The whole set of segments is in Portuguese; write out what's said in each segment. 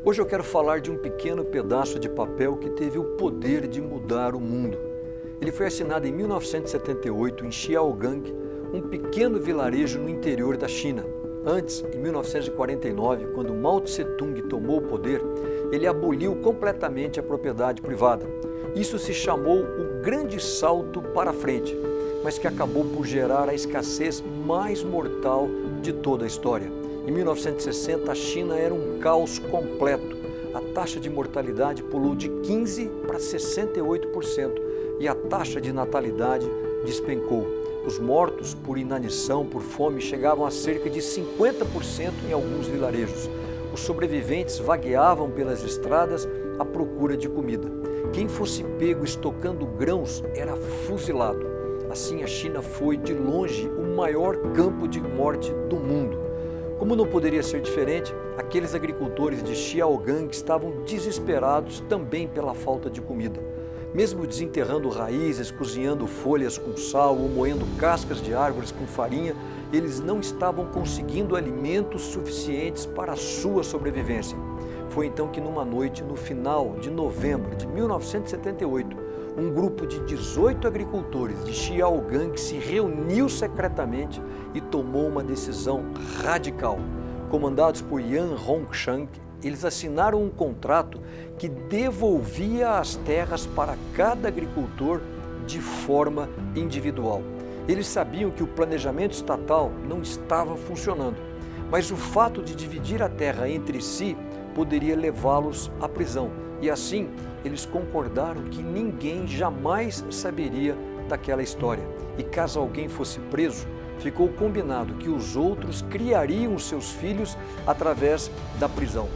Hoje eu quero falar de um pequeno pedaço de papel que teve o poder de mudar o mundo. Ele foi assinado em 1978 em Xiaogang, um pequeno vilarejo no interior da China. Antes, em 1949, quando Mao Tse-tung tomou o poder, ele aboliu completamente a propriedade privada. Isso se chamou o Grande Salto para Frente, mas que acabou por gerar a escassez mais mortal de toda a história. Em 1960, a China era um caos completo. A taxa de mortalidade pulou de 15% para 68% e a taxa de natalidade despencou. Os mortos por inanição, por fome, chegavam a cerca de 50% em alguns vilarejos. Os sobreviventes vagueavam pelas estradas à procura de comida. Quem fosse pego estocando grãos era fuzilado. Assim, a China foi, de longe, o maior campo de morte do mundo. Como não poderia ser diferente, aqueles agricultores de Xiaogang estavam desesperados também pela falta de comida. Mesmo desenterrando raízes, cozinhando folhas com sal ou moendo cascas de árvores com farinha, eles não estavam conseguindo alimentos suficientes para a sua sobrevivência. Foi então que numa noite, no final de novembro de 1978, um grupo de 18 agricultores de Xiaogang se reuniu secretamente e tomou uma decisão radical. Comandados por Yan Hongshan, eles assinaram um contrato que devolvia as terras para cada agricultor de forma individual. Eles sabiam que o planejamento estatal não estava funcionando, mas o fato de dividir a terra entre si poderia levá-los à prisão. E assim, eles concordaram que ninguém jamais saberia daquela história. E caso alguém fosse preso, ficou combinado que os outros criariam seus filhos através da prisão.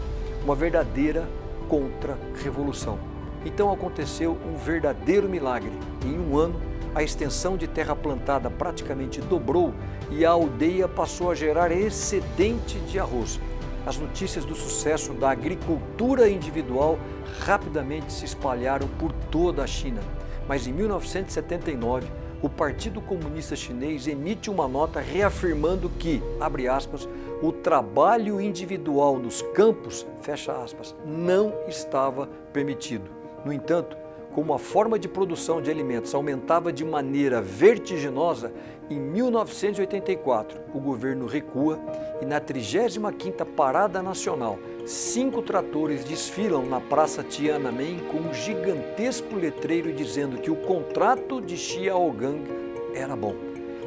Uma verdadeira contra-revolução. Então aconteceu um verdadeiro milagre. Em um ano, a extensão de terra plantada praticamente dobrou e a aldeia passou a gerar excedente de arroz. As notícias do sucesso da agricultura individual rapidamente se espalharam por toda a China. Mas em 1979, o Partido Comunista Chinês emite uma nota reafirmando que, abre aspas, o trabalho individual nos campos, fecha aspas, não estava permitido. No entanto, como a forma de produção de alimentos aumentava de maneira vertiginosa, em 1984 o governo recua e na 35ª Parada Nacional, 5 tratores desfilam na Praça Tiananmen com um gigantesco letreiro dizendo que o contrato de Xiaogang era bom.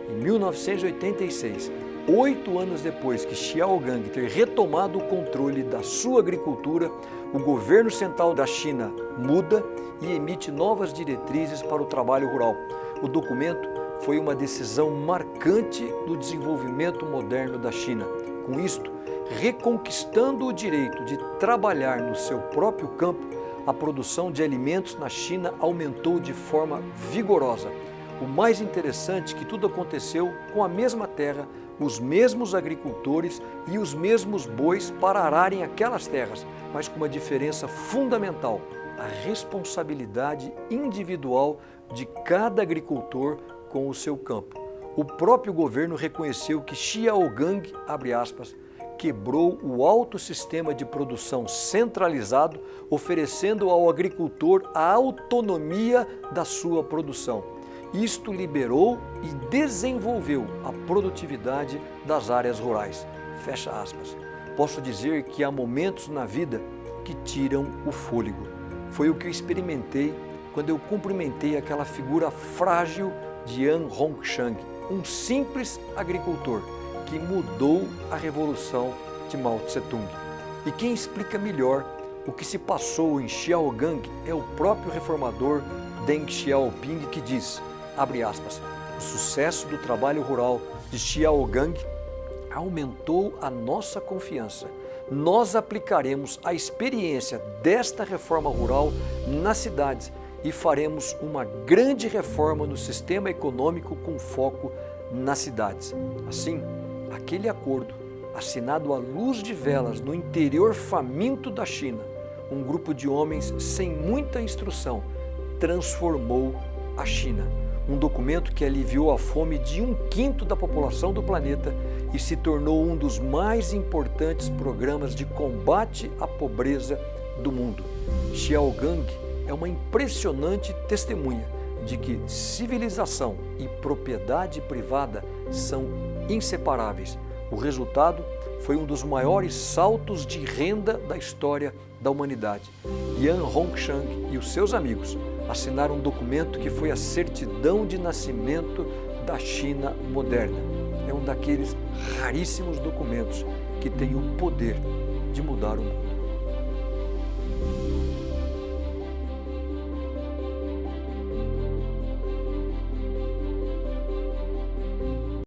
Em 1986, 8 anos depois que Xiaogang ter retomado o controle da sua agricultura, o governo central da China muda e emite novas diretrizes para o trabalho rural. O documento foi uma decisão marcante do desenvolvimento moderno da China. Com isto, reconquistando o direito de trabalhar no seu próprio campo, a produção de alimentos na China aumentou de forma vigorosa. O mais interessante é que tudo aconteceu com a mesma terra, os mesmos agricultores e os mesmos bois para ararem aquelas terras, mas com uma diferença fundamental: a responsabilidade individual de cada agricultor com o seu campo. O próprio governo reconheceu que Xiaogang, abre aspas, quebrou o alto sistema de produção centralizado, oferecendo ao agricultor a autonomia da sua produção. Isto liberou e desenvolveu a produtividade das áreas rurais. Fecha aspas. Posso dizer que há momentos na vida que tiram o fôlego. Foi o que eu experimentei quando eu cumprimentei aquela figura frágil de Yan Hongshan, um simples agricultor que mudou a revolução de Mao Tse-tung. E quem explica melhor o que se passou em Xiaogang é o próprio reformador Deng Xiaoping, que diz, abre aspas, o sucesso do trabalho rural de Xiaogang aumentou a nossa confiança. Nós aplicaremos a experiência desta reforma rural nas cidades e faremos uma grande reforma no sistema econômico com foco nas cidades. Assim, aquele acordo, assinado à luz de velas no interior faminto da China, um grupo de homens sem muita instrução, transformou a China. Um documento que aliviou a fome de 1/5 da população do planeta e se tornou um dos mais importantes programas de combate à pobreza do mundo. Xiaogang é uma impressionante testemunha de que civilização e propriedade privada são inseparáveis. O resultado foi um dos maiores saltos de renda da história da humanidade. Yan Hongshang e os seus amigos assinaram um documento que foi a certidão de nascimento da China moderna. É um daqueles raríssimos documentos que tem o poder de mudar o mundo.